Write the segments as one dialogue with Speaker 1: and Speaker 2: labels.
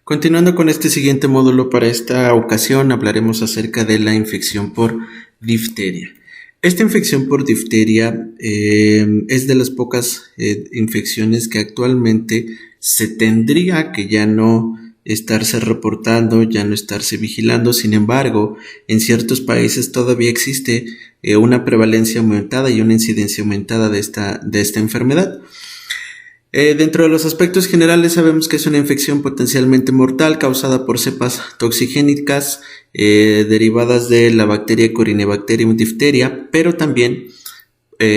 Speaker 1: Continuando con este siguiente módulo, para esta ocasión hablaremos acerca de la infección por difteria. Esta infección por difteria es de las pocas infecciones que actualmente se tendría que ya no estarse reportando, ya no estarse vigilando. Sin embargo, en ciertos países todavía existe una prevalencia aumentada y una incidencia aumentada de esta enfermedad. Dentro de los aspectos generales sabemos que es una infección potencialmente mortal causada por cepas toxigénicas derivadas de la bacteria Corynebacterium diphtheria, pero también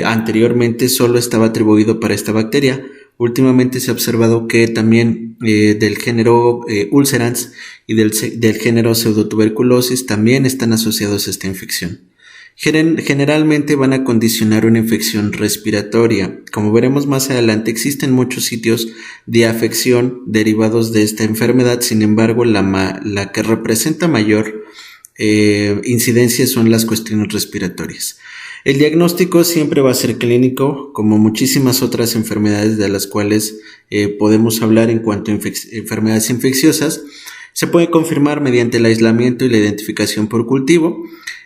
Speaker 1: anteriormente solo estaba atribuido para esta bacteria. Últimamente se ha observado que también del género ulcerans y del género pseudotuberculosis también están asociados a esta infección. Generalmente van a condicionar una infección respiratoria. Como veremos más adelante, existen muchos sitios de afección derivados de esta enfermedad. Sin embargo, la que representa mayor incidencia son las cuestiones respiratorias. El diagnóstico siempre va a ser clínico, como muchísimas otras enfermedades de las cuales podemos hablar en cuanto a enfermedades infecciosas. Se puede confirmar mediante el aislamiento y la identificación por cultivo.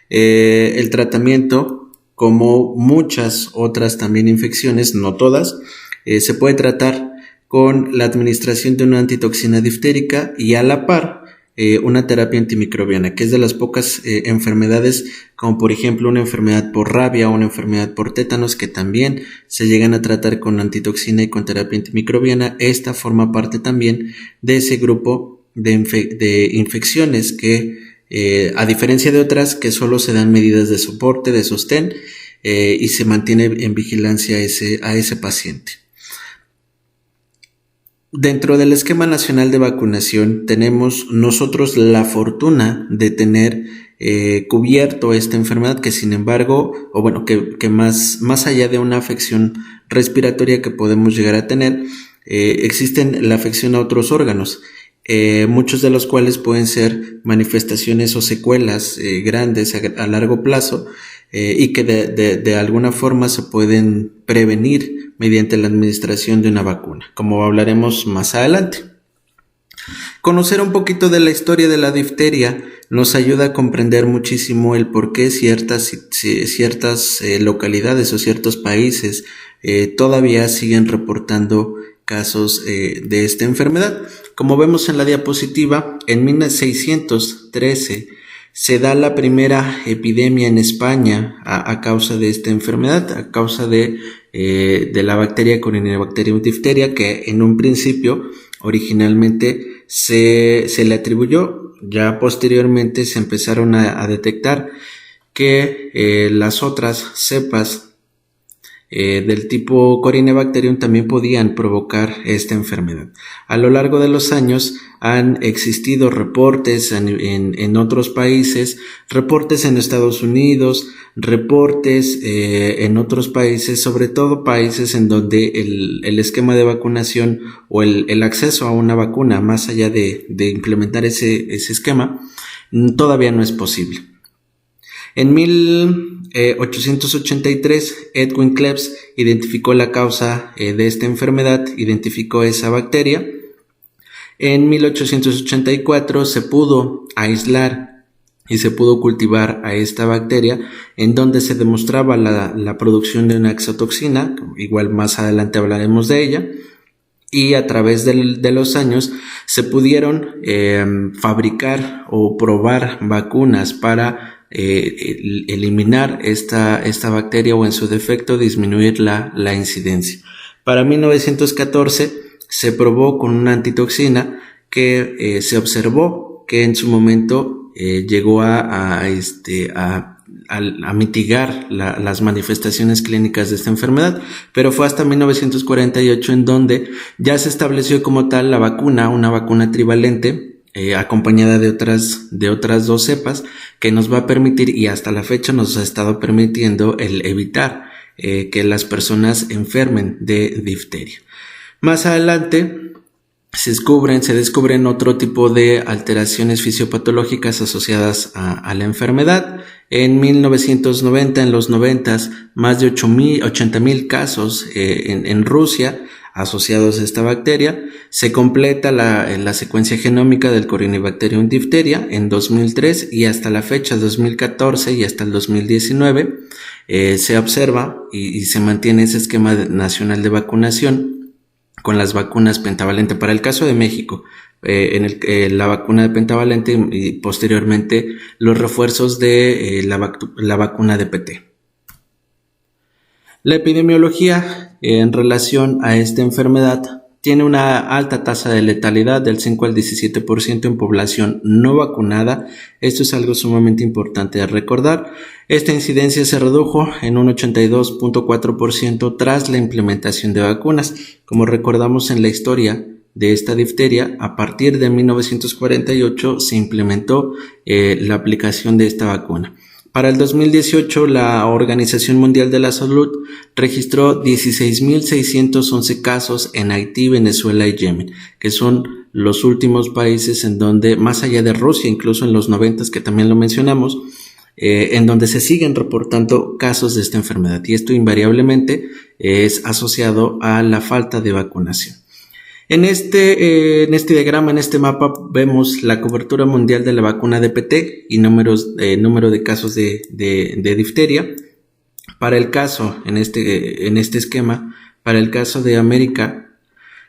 Speaker 1: El tratamiento, como muchas otras también infecciones, no todas, se puede tratar con la administración de una antitoxina diftérica y a la par una terapia antimicrobiana, que es de las pocas enfermedades, como por ejemplo una enfermedad por rabia o una enfermedad por tétanos, que también se llegan a tratar con antitoxina y con terapia antimicrobiana. Esta forma parte también de ese grupo de infecciones que a diferencia de otras que solo se dan medidas de soporte, de sostén, y se mantiene en vigilancia a ese paciente. Dentro del esquema nacional de vacunación tenemos nosotros la fortuna de tener cubierto esta enfermedad, que sin embargo, o bueno, que más allá de una afección respiratoria que podemos llegar a tener, existen la afección a otros órganos. Muchos de los cuales pueden ser manifestaciones o secuelas grandes a largo plazo y que de alguna forma se pueden prevenir mediante la administración de una vacuna, como hablaremos más adelante. Conocer un poquito de la historia de la difteria nos ayuda a comprender muchísimo el por qué ciertas localidades o ciertos países todavía siguen reportando casos de esta enfermedad. Como vemos en la diapositiva, en 1613 se da la primera epidemia en España a causa de esta enfermedad, a causa de la bacteria Corynebacterium diphtheria, que en un principio originalmente se le atribuyó. Ya posteriormente se empezaron a detectar que las otras cepas del tipo Corynebacterium también podían provocar esta enfermedad. A lo largo de los años han existido reportes en otros países, reportes en Estados Unidos, reportes en otros países, sobre todo países en donde el esquema de vacunación o el acceso a una vacuna, más allá de implementar ese esquema, todavía no es posible. En 1883, Edwin Klebs identificó la causa de esta enfermedad, identificó esa bacteria. En 1884 se pudo aislar y se pudo cultivar a esta bacteria, en donde se demostraba la producción de una exotoxina, igual más adelante hablaremos de ella. Y a través de los años se pudieron fabricar o probar vacunas para eliminar esta bacteria o en su defecto disminuir la incidencia. Para 1914 se probó con una antitoxina que se observó que en su momento llegó a mitigar las manifestaciones clínicas de esta enfermedad, pero fue hasta 1948 en donde ya se estableció como tal una vacuna trivalente acompañada de otras dos cepas, que nos va a permitir, y hasta la fecha nos ha estado permitiendo, el evitar que las personas enfermen de difteria. Más adelante se descubren otro tipo de alteraciones fisiopatológicas asociadas a la enfermedad. En 1990, en los 90, más de 80,000 casos en Rusia, asociados a esta bacteria. Se completa la secuencia genómica del Corynebacterium diphtheria en 2003 y hasta la fecha 2014 y hasta el 2019 se observa y se mantiene ese esquema nacional de vacunación con las vacunas pentavalente. Para el caso de México, la vacuna de pentavalente y posteriormente los refuerzos de la vacuna de PT. La epidemiología en relación a esta enfermedad tiene una alta tasa de letalidad del 5 al 17% en población no vacunada. Esto es algo sumamente importante de recordar. Esta incidencia se redujo en un 82.4% tras la implementación de vacunas. Como recordamos en la historia de esta difteria, a partir de 1948 se implementó la aplicación de esta vacuna. Para el 2018, la Organización Mundial de la Salud registró 16.611 casos en Haití, Venezuela y Yemen, que son los últimos países en donde, más allá de Rusia, incluso en los 90 que también lo mencionamos, en donde se siguen reportando casos de esta enfermedad, y esto invariablemente es asociado a la falta de vacunación. En este diagrama, en este mapa, vemos la cobertura mundial de la vacuna de PT y número de casos de difteria. Para el caso, en este esquema, para el caso de América,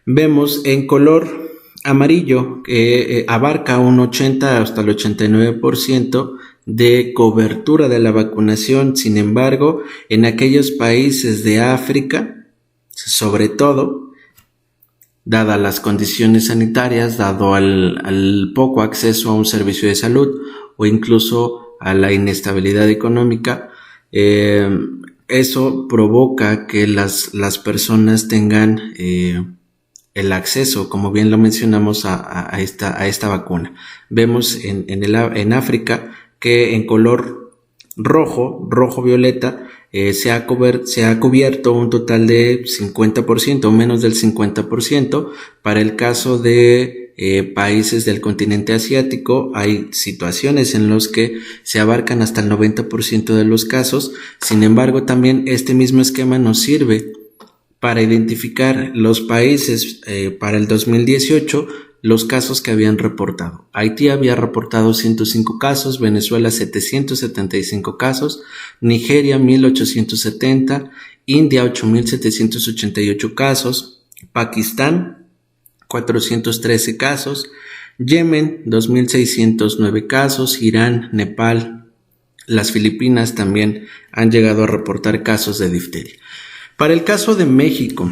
Speaker 1: vemos en color amarillo que abarca un 80 hasta el 89% de cobertura de la vacunación. Sin embargo, en aquellos países de África, sobre todo, dadas las condiciones sanitarias, dado al poco acceso a un servicio de salud o incluso a la inestabilidad económica, eso provoca que las personas tengan el acceso, como bien lo mencionamos, a esta vacuna. Vemos en África que en color rojo-violeta, se ha cubierto un total de 50% o menos del 50%. Para el caso de países del continente asiático, hay situaciones en las que se abarcan hasta el 90% de los casos. Sin embargo, también este mismo esquema nos sirve para identificar los países para el 2018, los casos que habían reportado. Haití había reportado 105 casos, Venezuela 775 casos, Nigeria 1870, India 8788 casos, Pakistán 413 casos, Yemen 2609 casos, Irán, Nepal, las Filipinas también han llegado a reportar casos de difteria. Para el caso de México,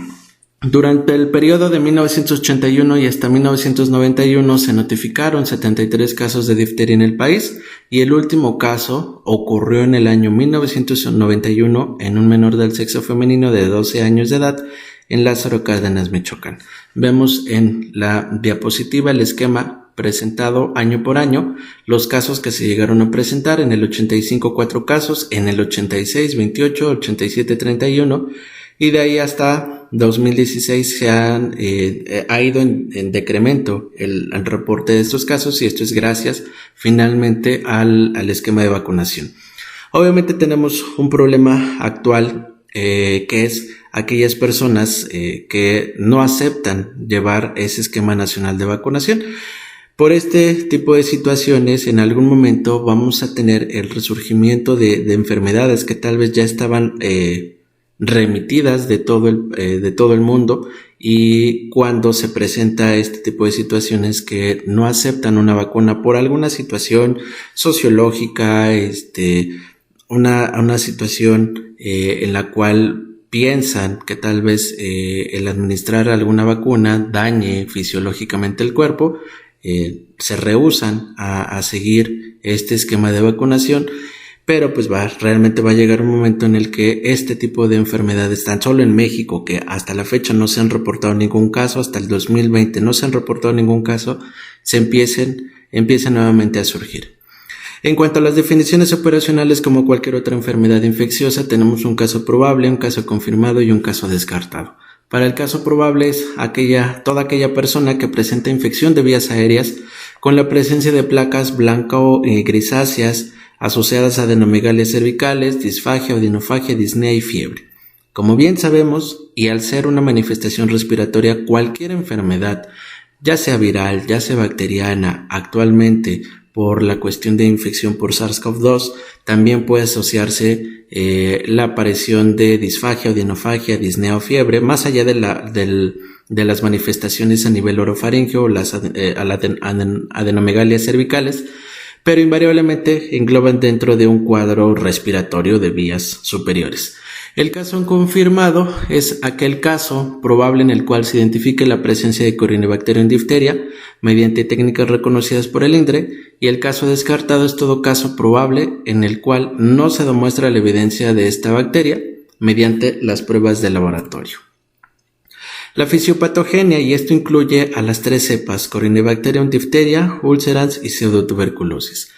Speaker 1: durante el periodo de 1981 y hasta 1991 se notificaron 73 casos de difteria en el país, y el último caso ocurrió en el año 1991 en un menor del sexo femenino de 12 años de edad en Lázaro Cárdenas, Michoacán. Vemos en la diapositiva el esquema presentado año por año, los casos que se llegaron a presentar. En el 85 4 casos, en el 86 28, 87 31, y de ahí hasta 2016 ha ido en decremento el reporte de estos casos, y esto es gracias finalmente al esquema de vacunación. Obviamente tenemos un problema actual que es aquellas personas que no aceptan llevar ese esquema nacional de vacunación. Por este tipo de situaciones, en algún momento vamos a tener el resurgimiento de enfermedades que tal vez ya estaban remitidas de todo el mundo, y cuando se presenta este tipo de situaciones que no aceptan una vacuna por alguna situación sociológica, una situación en la cual piensan que tal vez el administrar alguna vacuna dañe fisiológicamente el cuerpo, se rehúsan a seguir este esquema de vacunación. Pero pues realmente va a llegar un momento en el que este tipo de enfermedades, tan solo en México, que hasta la fecha no se han reportado ningún caso, hasta el 2020 no se han reportado ningún caso, se empiecen nuevamente a surgir. En cuanto a las definiciones operacionales, como cualquier otra enfermedad infecciosa, tenemos un caso probable, un caso confirmado y un caso descartado. Para el caso probable es toda aquella persona que presenta infección de vías aéreas con la presencia de placas blanco grisáceas asociadas a adenomegalias cervicales, disfagia, odinofagia, disnea y fiebre. Como bien sabemos, y al ser una manifestación respiratoria, cualquier enfermedad, ya sea viral, ya sea bacteriana, actualmente por la cuestión de infección por SARS-CoV-2, también puede asociarse la aparición de disfagia, odinofagia, disnea o fiebre, más allá de las manifestaciones a nivel orofaringeo o las adenomegalias cervicales, pero invariablemente engloban dentro de un cuadro respiratorio de vías superiores. El caso confirmado es aquel caso probable en el cual se identifique la presencia de Corynebacterium diphtheria mediante técnicas reconocidas por el INDRE, y el caso descartado es todo caso probable en el cual no se demuestra la evidencia de esta bacteria mediante las pruebas de laboratorio. La fisiopatogenia, y esto incluye a las 3 cepas, Corynebacterium diphtheria, ulcerans y pseudotuberculosis.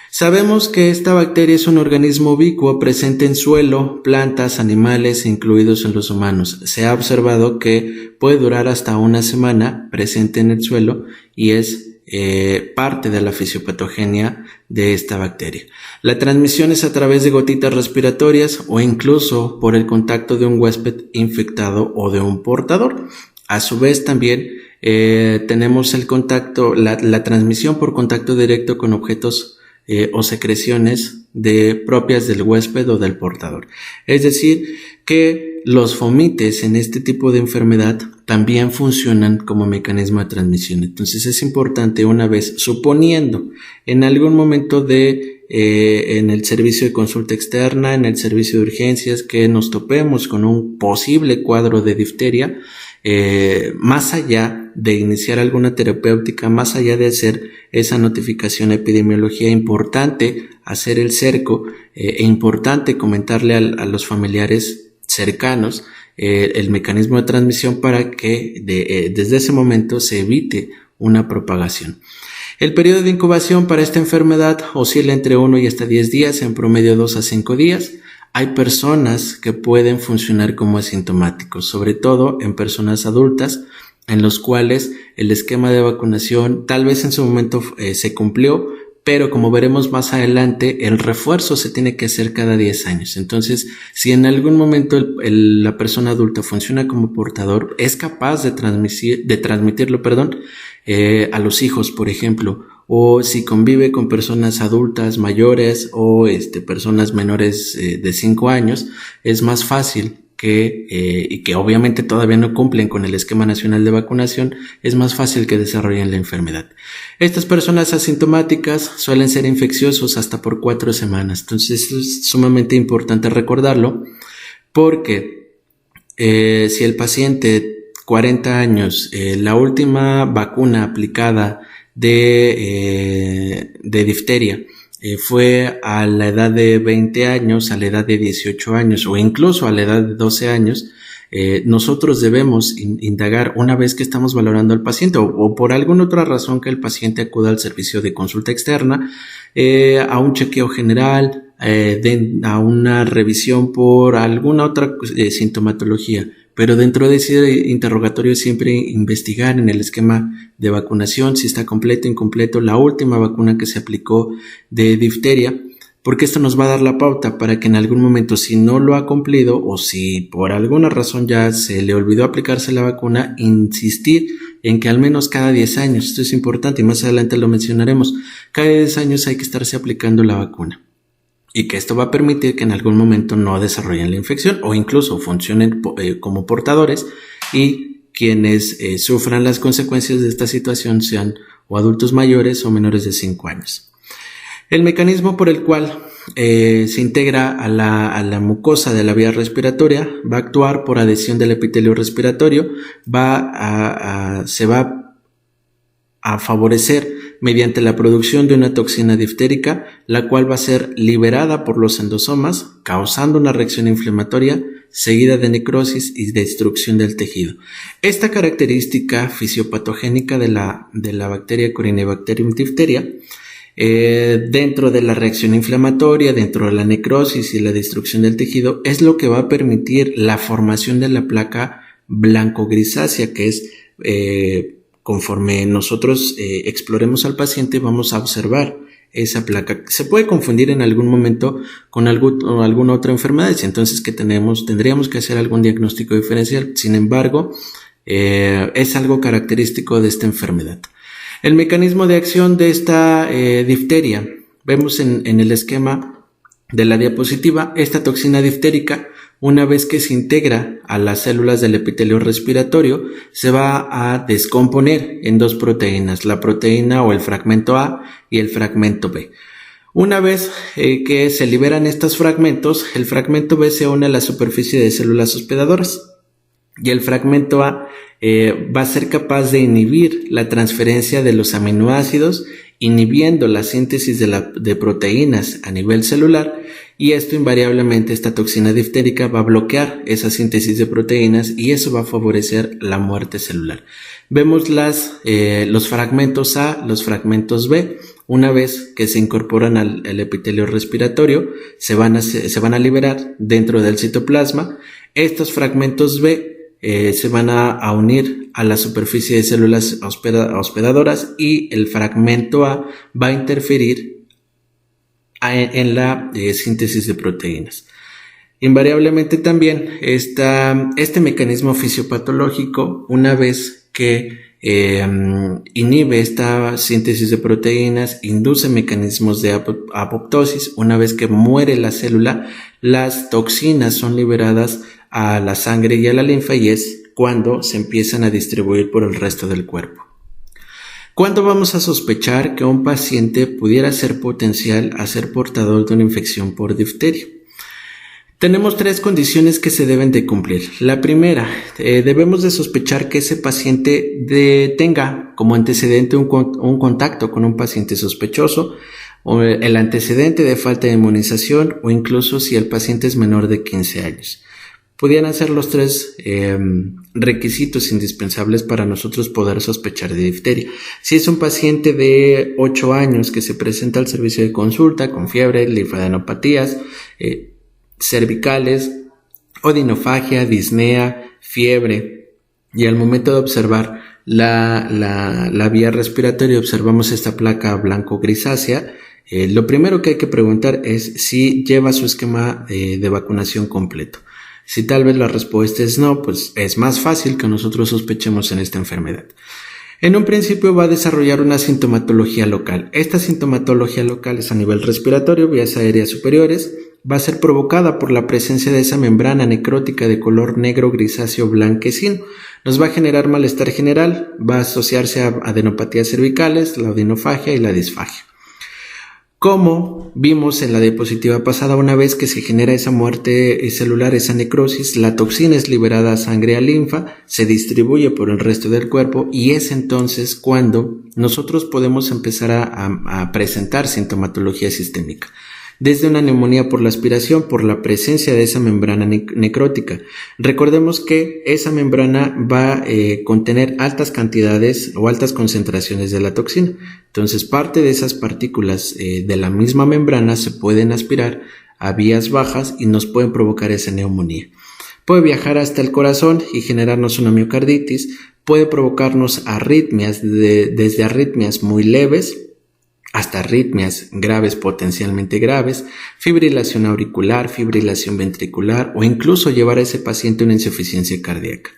Speaker 1: Sabemos que esta bacteria es un organismo ubicuo presente en suelo, plantas, animales, incluidos en los humanos. Se ha observado que puede durar hasta una semana presente en el suelo y es parte de la fisiopatogenia de esta bacteria. La transmisión es a través de gotitas respiratorias o incluso por el contacto de un huésped infectado o de un portador. A su vez también tenemos el contacto, la transmisión por contacto directo con objetos o secreciones propias del huésped o del portador. Es decir, que los fomites en este tipo de enfermedad también funcionan como mecanismo de transmisión. Entonces es importante, una vez suponiendo en algún momento en el servicio de consulta externa, en el servicio de urgencias, que nos topemos con un posible cuadro de difteria, más allá de iniciar alguna terapéutica, más allá de hacer esa notificación a epidemiología, importante hacer el cerco, importante comentarle a los familiares cercanos el mecanismo de transmisión para que desde ese momento se evite una propagación. El periodo de incubación para esta enfermedad oscila entre 1 y hasta 10 días, en promedio 2 a 5 días. Hay personas que pueden funcionar como asintomáticos, sobre todo en personas adultas, en los cuales el esquema de vacunación tal vez en su momento se cumplió, pero como veremos más adelante, el refuerzo se tiene que hacer cada 10 años. Entonces, si en algún momento la persona adulta funciona como portador, es capaz de transmitirlo, a los hijos, por ejemplo, o si convive con personas adultas mayores o personas menores de 5 años, es más fácil y que obviamente todavía no cumplen con el esquema nacional de vacunación, es más fácil que desarrollen la enfermedad. Estas personas asintomáticas suelen ser infecciosos hasta por 4 semanas, entonces es sumamente importante recordarlo, porque si el paciente 40 años, la última vacuna aplicada de difteria fue a la edad de 20 años, a la edad de 18 años o incluso a la edad de 12 años, nosotros debemos indagar una vez que estamos valorando al paciente o por alguna otra razón que el paciente acuda al servicio de consulta externa, a un chequeo general, a una revisión por alguna otra sintomatología. Pero dentro de ese interrogatorio siempre investigar en el esquema de vacunación si está completo, incompleto, la última vacuna que se aplicó de difteria, porque esto nos va a dar la pauta para que en algún momento, si no lo ha cumplido o si por alguna razón ya se le olvidó aplicarse la vacuna, insistir en que al menos cada 10 años, esto es importante y más adelante lo mencionaremos, cada 10 años hay que estarse aplicando la vacuna. Y que esto va a permitir que en algún momento no desarrollen la infección o incluso funcionen como portadores, y quienes sufran las consecuencias de esta situación sean o adultos mayores o menores de 5 años. El mecanismo por el cual se integra a la mucosa de la vía respiratoria va a actuar por adhesión del epitelio respiratorio, se va a favorecer mediante la producción de una toxina diftérica, la cual va a ser liberada por los endosomas, causando una reacción inflamatoria seguida de necrosis y destrucción del tejido. Esta característica fisiopatogénica de la bacteria Corynebacterium diphtheria, dentro de la reacción inflamatoria, dentro de la necrosis y la destrucción del tejido, es lo que va a permitir la formación de la placa blanco-grisácea, que es conforme nosotros exploremos al paciente, vamos a observar esa placa. Se puede confundir en algún momento con alguna otra enfermedad, entonces tendríamos que hacer algún diagnóstico diferencial. Sin embargo, es algo característico de esta enfermedad. El mecanismo de acción de esta difteria, vemos en el esquema de la diapositiva, esta toxina diftérica, una vez que se integra a las células del epitelio respiratorio, se va a descomponer en dos proteínas, la proteína o el fragmento A y el fragmento B. Una vez que se liberan estos fragmentos, el fragmento B se une a la superficie de células hospedadoras y el fragmento A va a ser capaz de inhibir la transferencia de los aminoácidos, inhibiendo la síntesis de proteínas a nivel celular, y esto invariablemente, esta toxina diftérica va a bloquear esa síntesis de proteínas y eso va a favorecer la muerte celular. Vemos los fragmentos A, los fragmentos B. Una vez que se incorporan al epitelio respiratorio, se van a liberar dentro del citoplasma. Estos fragmentos B se van a unir a la superficie de células hospedadoras y el fragmento A va a interferir en la síntesis de proteínas. Invariablemente también este mecanismo fisiopatológico, una vez que inhibe esta síntesis de proteínas, induce mecanismos de apoptosis. Una vez que muere la célula, las toxinas son liberadas a la sangre y a la linfa y es cuando se empiezan a distribuir por el resto del cuerpo. ¿Cuándo vamos a sospechar que un paciente pudiera ser potencial a ser portador de una infección por difteria? Tenemos 3 condiciones que se deben de cumplir. La primera, debemos de sospechar que ese paciente tenga como antecedente un contacto con un paciente sospechoso, o el antecedente de falta de inmunización, o incluso si el paciente es menor de 15 años. Podrían ser los 3 requisitos indispensables para nosotros poder sospechar de difteria. Si es un paciente de 8 años que se presenta al servicio de consulta con fiebre, linfadenopatías cervicales, odinofagia, disnea, fiebre, y al momento de observar la vía respiratoria observamos esta placa blanco-grisácea, lo primero que hay que preguntar es si lleva su esquema de vacunación completo. Si tal vez la respuesta es no, pues es más fácil que nosotros sospechemos en esta enfermedad. En un principio va a desarrollar una sintomatología local. Esta sintomatología local es a nivel respiratorio, vías aéreas superiores, va a ser provocada por la presencia de esa membrana necrótica de color negro grisáceo blanquecino. Nos va a generar malestar general, va a asociarse a adenopatías cervicales, la odinofagia y la disfagia. Como vimos en la diapositiva pasada, una vez que se genera esa muerte celular, esa necrosis, la toxina es liberada a sangre y a linfa, se distribuye por el resto del cuerpo y es entonces cuando nosotros podemos empezar a presentar sintomatología sistémica. Desde una neumonía por la aspiración, por la presencia de esa membrana necrótica. Recordemos que esa membrana va a contener altas cantidades o altas concentraciones de la toxina. Entonces, parte de esas partículas de la misma membrana se pueden aspirar a vías bajas y nos pueden provocar esa neumonía. Puede viajar hasta el corazón y generarnos una miocarditis. Puede provocarnos arritmias, desde arritmias muy leves hasta arritmias graves, potencialmente graves, fibrilación auricular, fibrilación ventricular o incluso llevar a ese paciente a una insuficiencia cardíaca.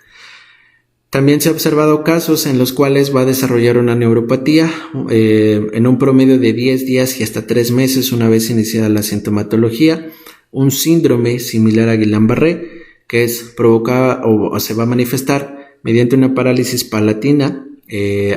Speaker 1: También se ha observado casos en los cuales va a desarrollar una neuropatía en un promedio de 10 días y hasta 3 meses una vez iniciada la sintomatología, un síndrome similar a Guillain-Barré que es provocada o se va a manifestar mediante una parálisis palatina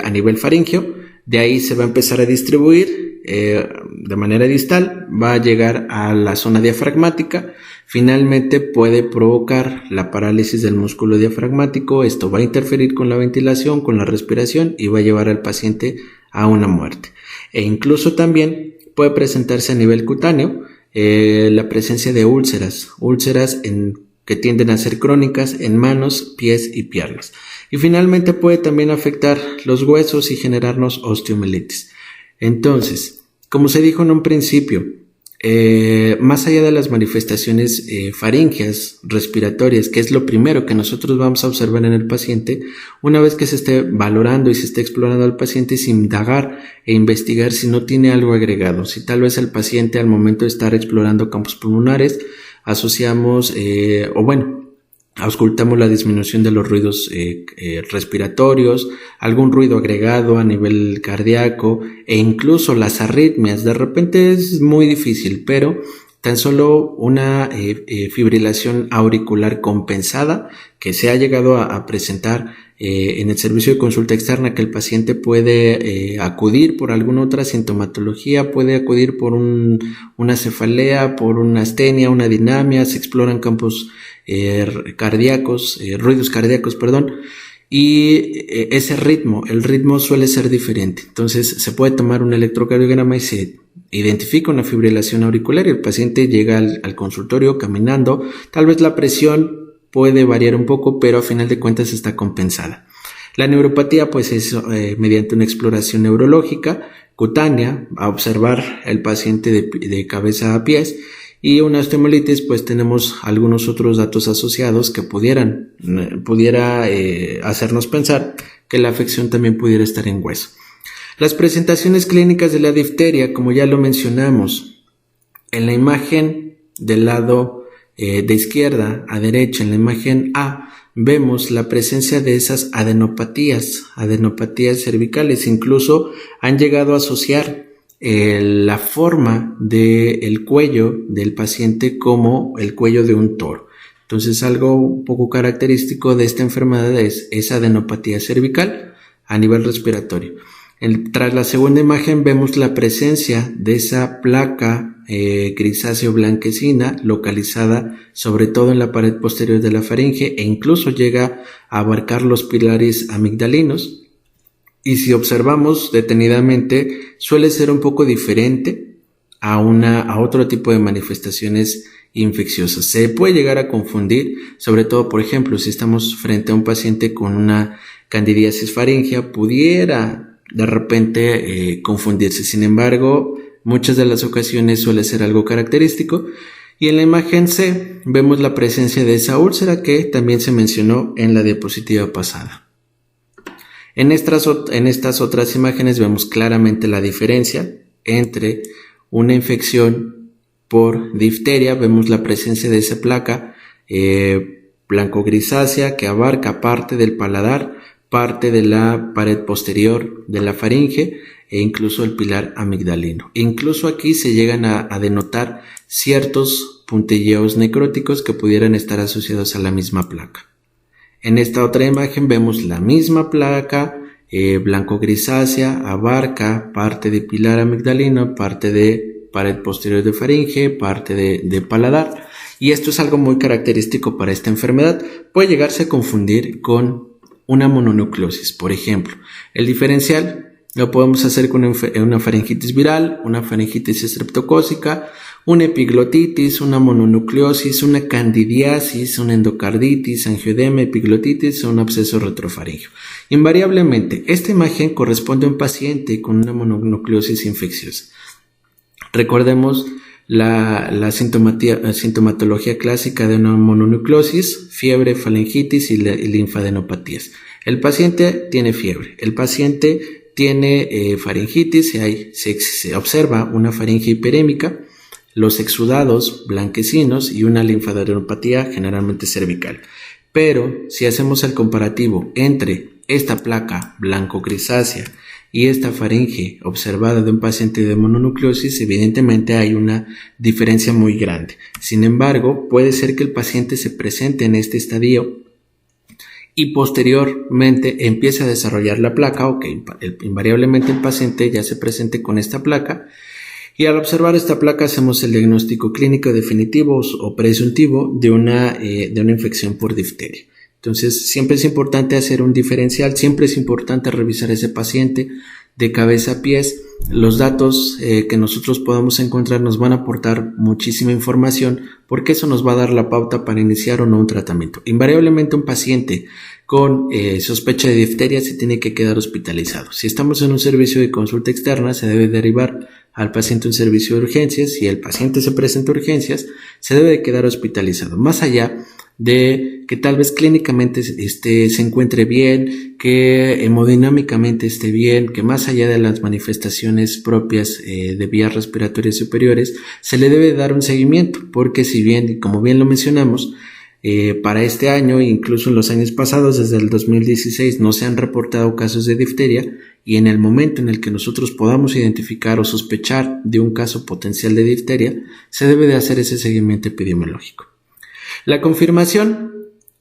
Speaker 1: a nivel faríngeo. De ahí se va a empezar a distribuir de manera distal, va a llegar a la zona diafragmática, finalmente puede provocar la parálisis del músculo diafragmático, esto va a interferir con la ventilación, con la respiración y va a llevar al paciente a una muerte. E incluso también puede presentarse a nivel cutáneo la presencia de úlceras que tienden a ser crónicas en manos, pies y piernas. Y finalmente puede también afectar los huesos y generarnos osteomielitis. Entonces, como se dijo en un principio, Más allá de las manifestaciones faríngeas, respiratorias, que es lo primero que nosotros vamos a observar en el paciente, una vez que se esté valorando y se esté explorando al paciente, es indagar e investigar si no tiene algo agregado, si tal vez el paciente al momento de estar explorando campos pulmonares asociamos auscultamos la disminución de los ruidos respiratorios, algún ruido agregado a nivel cardíaco e incluso las arritmias. De repente es muy difícil, pero tan solo una fibrilación auricular compensada que se ha llegado a presentar en el servicio de consulta externa, que el paciente puede acudir por alguna otra sintomatología, puede acudir por una cefalea, por una astenia, una dinamia, se exploran campos cardíacos, ruidos cardíacos, perdón, y ese ritmo, el ritmo suele ser diferente. Entonces se puede tomar un electrocardiograma y se identifica una fibrilación auricular y el paciente llega al consultorio caminando. Tal vez la presión puede variar un poco, pero a final de cuentas está compensada. La neuropatía pues es mediante una exploración neurológica cutánea, a observar el paciente de cabeza a pies, y una osteomelitis pues tenemos algunos otros datos asociados que pudiera hacernos pensar que la afección también pudiera estar en hueso. Las presentaciones clínicas de la difteria, como ya lo mencionamos, en la imagen del lado de izquierda a derecha, en la imagen A, vemos la presencia de esas adenopatías cervicales. Incluso han llegado a asociar la forma del cuello del paciente como el cuello de un toro. Entonces, algo un poco característico de esta enfermedad es esa adenopatía cervical a nivel respiratorio. Tras la segunda imagen vemos la presencia de esa placa grisáceo blanquecina localizada sobre todo en la pared posterior de la faringe e incluso llega a abarcar los pilares amigdalinos. Y si observamos detenidamente, suele ser un poco diferente a otro tipo de manifestaciones infecciosas. Se puede llegar a confundir, sobre todo, por ejemplo, si estamos frente a un paciente con una candidiasis faríngea, pudiera de repente confundirse. Sin embargo, muchas de las ocasiones suele ser algo característico. Y en la imagen C vemos la presencia de esa úlcera que también se mencionó en la diapositiva pasada. En estas otras imágenes vemos claramente la diferencia entre una infección por difteria. Vemos la presencia de esa placa blanco-grisácea que abarca parte del paladar, parte de la pared posterior de la faringe e incluso el pilar amigdalino. Incluso aquí se llegan a denotar ciertos puntilleos necróticos que pudieran estar asociados a la misma placa. En esta otra imagen vemos la misma placa blanco-grisácea, abarca parte de pilar amigdalino, parte de pared posterior de faringe, parte de paladar, y esto es algo muy característico para esta enfermedad. Puede llegarse a confundir con una mononucleosis, por ejemplo. El diferencial lo podemos hacer con una faringitis viral, una faringitis estreptocócica, una epiglotitis, una mononucleosis, una candidiasis, una endocarditis, angioedema, epiglotitis o un absceso retrofaríngeo. Invariablemente, esta imagen corresponde a un paciente con una mononucleosis infecciosa. Recordemos la sintomatología clásica de una mononucleosis: fiebre, faringitis y linfadenopatías. El paciente tiene fiebre, el paciente tiene faringitis, se observa una faringe hiperémica, los exudados blanquecinos y una linfadenopatía generalmente cervical. Pero si hacemos el comparativo entre esta placa blanco-grisácea y esta faringe observada de un paciente de mononucleosis, evidentemente hay una diferencia muy grande. Sin embargo, puede ser que el paciente se presente en este estadio y posteriormente empiece a desarrollar la placa, o que invariablemente el paciente ya se presente con esta placa, y al observar esta placa hacemos el diagnóstico clínico definitivo o presuntivo de una infección por difteria. Entonces, siempre es importante hacer un diferencial, siempre es importante revisar a ese paciente de cabeza a pies. Los datos que nosotros podamos encontrar nos van a aportar muchísima información, porque eso nos va a dar la pauta para iniciar o no un tratamiento. Invariablemente un paciente con sospecha de difteria se tiene que quedar hospitalizado. Si estamos en un servicio de consulta externa, se debe derivar al paciente un servicio de urgencias. Si el paciente se presenta a urgencias, se debe de quedar hospitalizado, más allá de que tal vez clínicamente se encuentre bien, que hemodinámicamente esté bien, que más allá de las manifestaciones propias de vías respiratorias superiores, se le debe dar un seguimiento, porque si bien, como bien lo mencionamos, para este año, incluso en los años pasados, desde el 2016, no se han reportado casos de difteria, y en el momento en el que nosotros podamos identificar o sospechar de un caso potencial de difteria, se debe de hacer ese seguimiento epidemiológico. La confirmación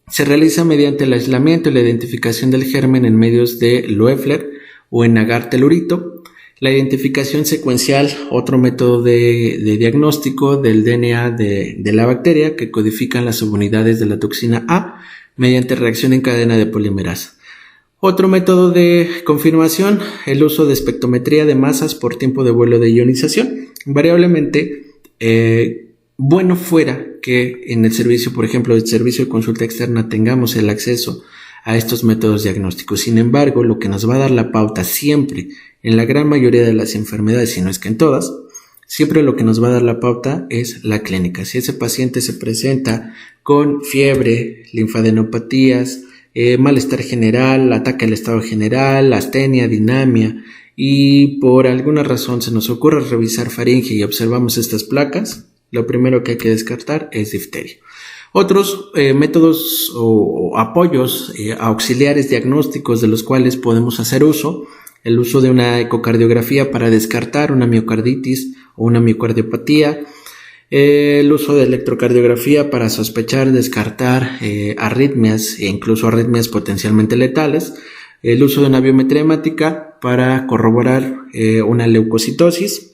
Speaker 1: se realiza mediante el aislamiento y la identificación del germen en medios de Loeffler o en agar telurito. La identificación secuencial, otro método de diagnóstico del DNA de la bacteria, que codifican las subunidades de la toxina A mediante reacción en cadena de polimerasa. Otro método de confirmación, el uso de espectrometría de masas por tiempo de vuelo de ionización. Variablemente, bueno fuera que en el servicio, por ejemplo, el servicio de consulta externa, tengamos el acceso a estos métodos diagnósticos. Sin embargo, lo que nos va a dar la pauta siempre, en la gran mayoría de las enfermedades, si no es que en todas, siempre lo que nos va a dar la pauta es la clínica. Si ese paciente se presenta con fiebre, linfadenopatías, malestar general, ataque al estado general, astenia, dinamia, y por alguna razón se nos ocurre revisar faringe y observamos estas placas, lo primero que hay que descartar es difteria. Otros métodos o apoyos auxiliares diagnósticos de los cuales podemos hacer uso, el uso de una ecocardiografía para descartar una miocarditis o una miocardiopatía, el uso de electrocardiografía para sospechar, descartar arritmias e incluso arritmias potencialmente letales, el uso de una biometría hemática para corroborar una leucocitosis,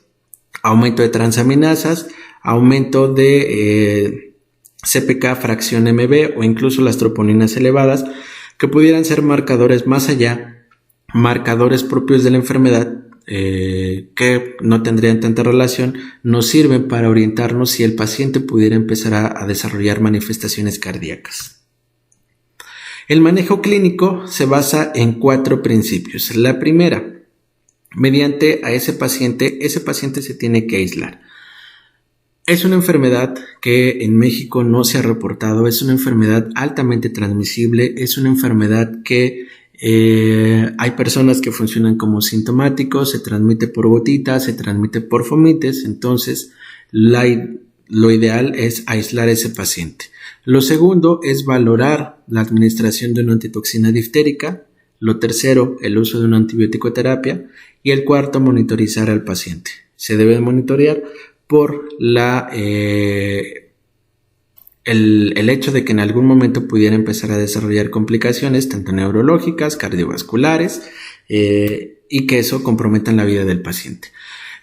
Speaker 1: aumento de transaminasas, aumento de CPK fracción MB o incluso las troponinas elevadas, que pudieran ser marcadores más allá, marcadores propios de la enfermedad que no tendrían tanta relación, nos sirven para orientarnos si el paciente pudiera empezar a desarrollar manifestaciones cardíacas. El manejo clínico se basa en 4 principios. La primera, mediante a ese paciente se tiene que aislar. Es una enfermedad que en México no se ha reportado, es una enfermedad altamente transmisible, es una enfermedad que hay personas que funcionan como sintomáticos, se transmite por gotitas, se transmite por fomites, entonces lo ideal es aislar a ese paciente. Lo segundo es valorar la administración de una antitoxina diftérica. Lo tercero, el uso de una antibiótico terapia. Y el cuarto, monitorizar al paciente. Se debe monitorear por el hecho de que en algún momento pudiera empezar a desarrollar complicaciones tanto neurológicas, cardiovasculares y que eso comprometan la vida del paciente.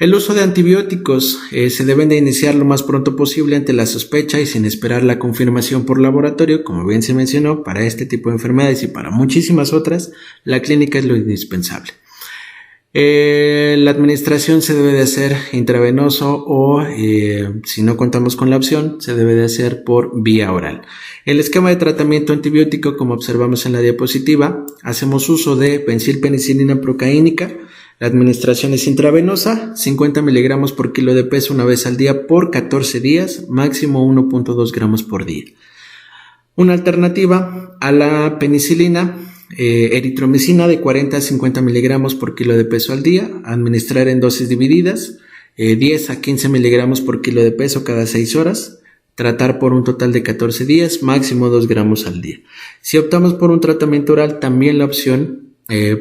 Speaker 1: El uso de antibióticos se deben de iniciar lo más pronto posible ante la sospecha y sin esperar la confirmación por laboratorio. Como bien se mencionó, para este tipo de enfermedades y para muchísimas otras, la clínica es lo indispensable. La administración se debe de hacer intravenoso o si no contamos con la opción se debe de hacer por vía oral. El esquema de tratamiento antibiótico, como observamos en la diapositiva, hacemos uso de pensilpenicilina procaínica. La administración es intravenosa, 50 miligramos por kilo de peso una vez al día por 14 días, máximo 1.2 gramos por día. Una alternativa a la penicilina, eritromicina de 40 a 50 miligramos por kilo de peso al día, administrar en dosis divididas, 10 a 15 miligramos por kilo de peso cada 6 horas, tratar por un total de 14 días, máximo 2 gramos al día. Si optamos por un tratamiento oral, también la opción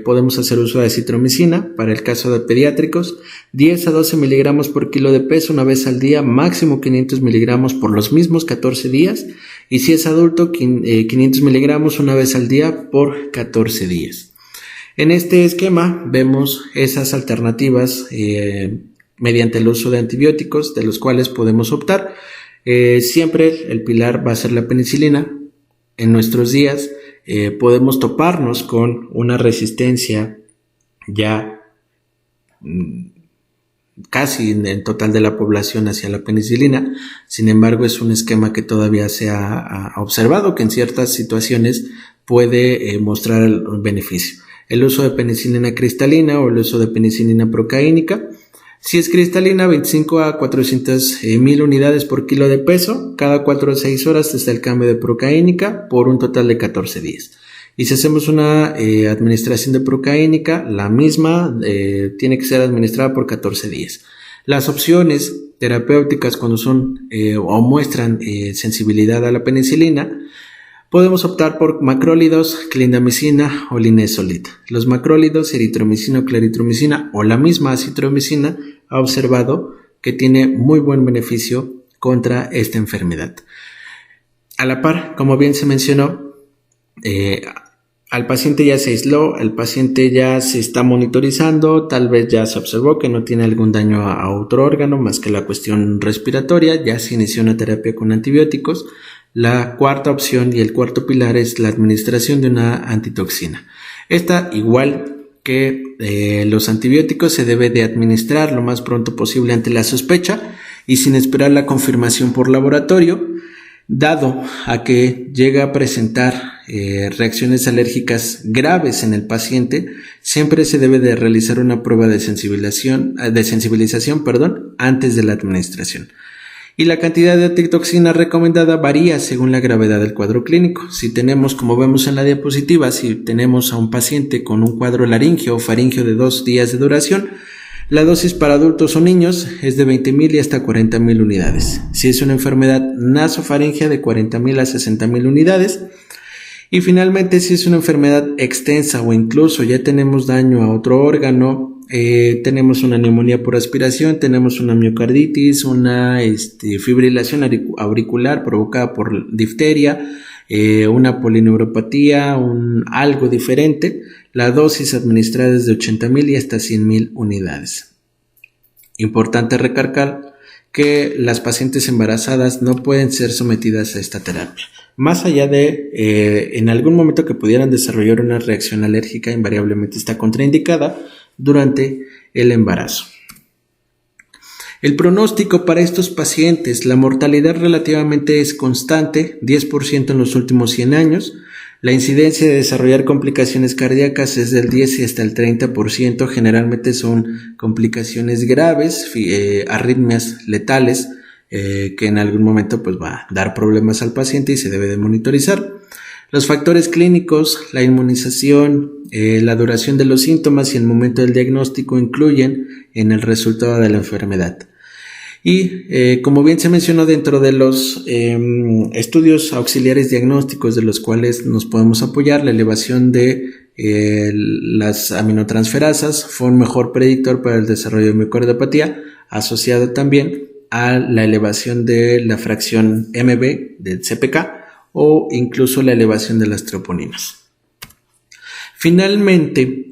Speaker 1: podemos hacer uso de acitromicina para el caso de pediátricos, 10 a 12 miligramos por kilo de peso una vez al día, máximo 500 miligramos por los mismos 14 días, y si es adulto, 500 miligramos una vez al día por 14 días. En este esquema vemos esas alternativas mediante el uso de antibióticos de los cuales podemos optar. Siempre el pilar va a ser la penicilina. En nuestros días podemos toparnos con una resistencia ya casi en total de la población hacia la penicilina. Sin embargo, es un esquema que todavía se ha observado que en ciertas situaciones puede mostrar el beneficio. El uso de penicilina cristalina o el uso de penicilina procaínica Si es cristalina, 25 a 400 mil unidades por kilo de peso, cada 4 a 6 horas desde el cambio de procaínica por un total de 14 días. Y si hacemos una administración de procaínica, la misma tiene que ser administrada por 14 días. Las opciones terapéuticas cuando son o muestran sensibilidad a la penicilina, podemos optar por macrólidos, clindamicina o linezolid. Los macrólidos, eritromicina o claritromicina o la misma acitromicina, ha observado que tiene muy buen beneficio contra esta enfermedad. A la par, como bien se mencionó, al paciente ya se aisló, el paciente ya se está monitorizando, tal vez ya se observó que no tiene algún daño a otro órgano más que la cuestión respiratoria, ya se inició una terapia con antibióticos. La cuarta opción y el cuarto pilar es la administración de una antitoxina. Esta, igual que los antibióticos, se debe de administrar lo más pronto posible ante la sospecha y sin esperar la confirmación por laboratorio, dado a que llega a presentar reacciones alérgicas graves en el paciente. Siempre se debe de realizar una prueba de sensibilización, antes de la administración. Y la cantidad de antitoxina recomendada varía según la gravedad del cuadro clínico. Si tenemos, como vemos en la diapositiva, si tenemos a un paciente con un cuadro laringio o faringio de 2 días de duración, la dosis para adultos o niños es de 20.000 y hasta 40.000 unidades. Si es una enfermedad nasofaringea, de 40.000 a 60.000 unidades. Y finalmente, si es una enfermedad extensa o incluso ya tenemos daño a otro órgano, tenemos una neumonía por aspiración, tenemos una miocarditis, una fibrilación auricular provocada por difteria, una polineuropatía, algo diferente, la dosis administrada es de 80.000 y hasta 100.000 unidades. Importante recalcar que las pacientes embarazadas no pueden ser sometidas a esta terapia. Más allá de en algún momento que pudieran desarrollar una reacción alérgica, invariablemente está contraindicada durante el embarazo. El pronóstico para estos pacientes: la mortalidad relativamente es constante, 10% en los últimos 100 años. La incidencia de desarrollar complicaciones cardíacas es del 10 y hasta el 30%. Generalmente son complicaciones graves, arritmias letales, que en algún momento pues va a dar problemas al paciente y se debe de monitorizar. Los factores clínicos, la inmunización, la duración de los síntomas y el momento del diagnóstico incluyen en el resultado de la enfermedad. Y como bien se mencionó, dentro de los estudios auxiliares diagnósticos de los cuales nos podemos apoyar, la elevación de las aminotransferasas fue un mejor predictor para el desarrollo de miocardiopatía, asociado también a la elevación de la fracción MB del CPK o incluso la elevación de las troponinas. Finalmente,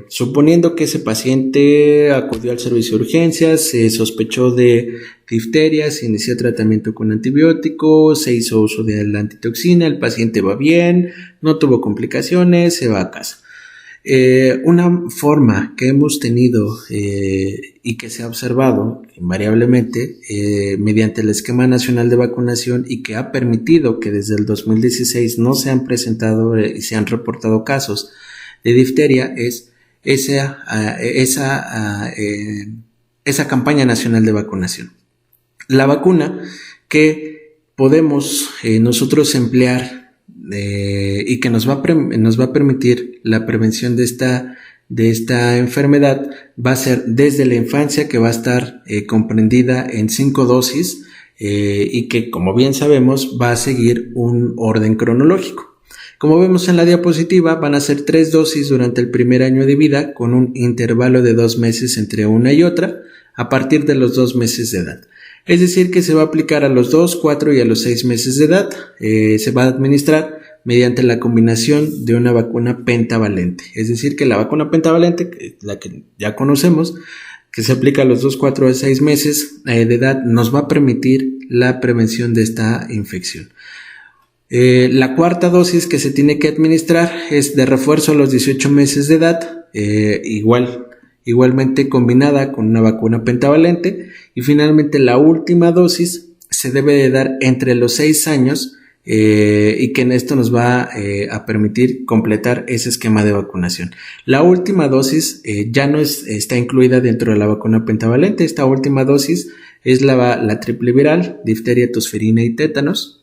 Speaker 1: suponiendo que ese paciente acudió al servicio de urgencias, se sospechó de difteria, se inició tratamiento con antibióticos, se hizo uso de la antitoxina, el paciente va bien, no tuvo complicaciones, se va a casa. Una forma que hemos tenido y que se ha observado invariablemente mediante el Esquema Nacional de Vacunación y que ha permitido que desde el 2016 no se han presentado y se han reportado casos de difteria es esa campaña nacional de vacunación. La vacuna que podemos nosotros emplear y que nos va a permitir la prevención de esta enfermedad va a ser desde la infancia, que va a estar comprendida en 5 dosis y que, como bien sabemos, va a seguir un orden cronológico. Como vemos en la diapositiva, van a ser 3 dosis durante el primer año de vida, con un intervalo de 2 meses entre una y otra, a partir de los 2 meses de edad. Es decir, que se va a aplicar a los 2, 4 y a los 6 meses de edad. Se va a administrar mediante la combinación de una vacuna pentavalente. Es decir, que la vacuna pentavalente, la que ya conocemos, que se aplica a los 2, 4 y 6 meses de edad, nos va a permitir la prevención de esta infección. La cuarta dosis que se tiene que administrar es de refuerzo a los 18 meses de edad, igualmente combinada con una vacuna pentavalente. Y finalmente la última dosis se debe de dar entre los 6 años y que en esto nos va a permitir completar ese esquema de vacunación. La última dosis ya no está incluida dentro de la vacuna pentavalente. Esta última dosis es la triple viral, difteria, tosferina y tétanos,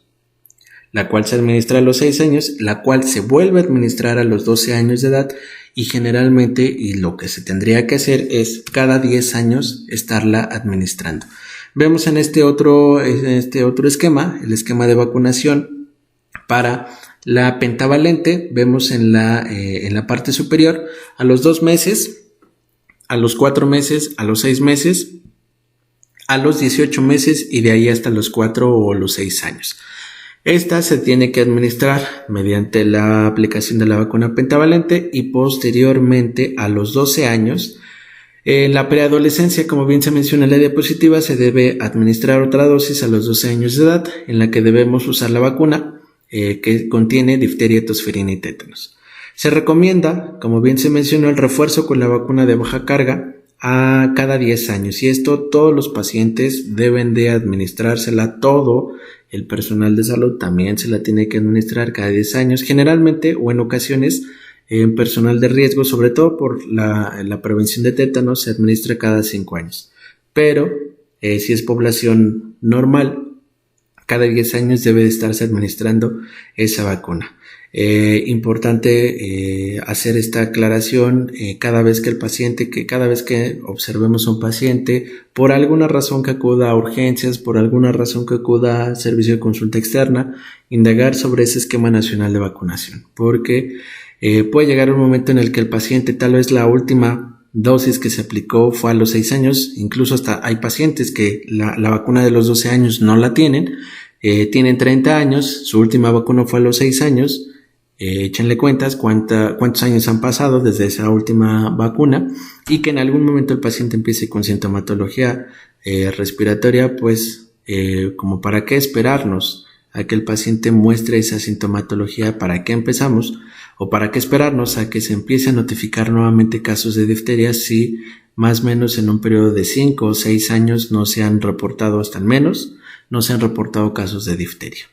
Speaker 1: la cual se administra a los 6 años, la cual se vuelve a administrar a los 12 años de edad y generalmente, y lo que se tendría que hacer es cada 10 años estarla administrando. Vemos en este otro esquema, el esquema de vacunación para la pentavalente. Vemos en la parte superior a los 2 meses, a los 4 meses, a los 6 meses, a los 18 meses y de ahí hasta los 4 o los 6 años. Esta se tiene que administrar mediante la aplicación de la vacuna pentavalente y posteriormente a los 12 años. En la preadolescencia, como bien se menciona en la diapositiva, se debe administrar otra dosis a los 12 años de edad, en la que debemos usar la vacuna que contiene difteria, tosferina y tétanos. Se recomienda, como bien se mencionó, el refuerzo con la vacuna de baja carga a cada 10 años, y esto todos los pacientes deben de administrársela. Todo el personal de salud también se la tiene que administrar cada 10 años, generalmente o en ocasiones en personal de riesgo, sobre todo por la prevención de tétanos, se administra cada 5 años. Pero si es población normal, cada 10 años debe de estarse administrando esa vacuna. Importante hacer esta aclaración cada vez que observemos a un paciente, por alguna razón que acuda a urgencias, por alguna razón que acuda a servicio de consulta externa, indagar sobre ese esquema nacional de vacunación, porque puede llegar un momento en el que el paciente, tal vez la última dosis que se aplicó fue a los 6 años, incluso hasta hay pacientes que la vacuna de los 12 años no la tienen, tienen 30 años, su última vacuna fue a los 6 años, échenle cuentas cuántos años han pasado desde esa última vacuna, y que en algún momento el paciente empiece con sintomatología respiratoria, pues como para qué esperarnos a que el paciente muestre esa sintomatología, para qué empezamos, o para qué esperarnos a que se empiece a notificar nuevamente casos de difteria si más o menos en un periodo de 5 o 6 años no se han reportado, hasta al menos no se han reportado casos de difteria.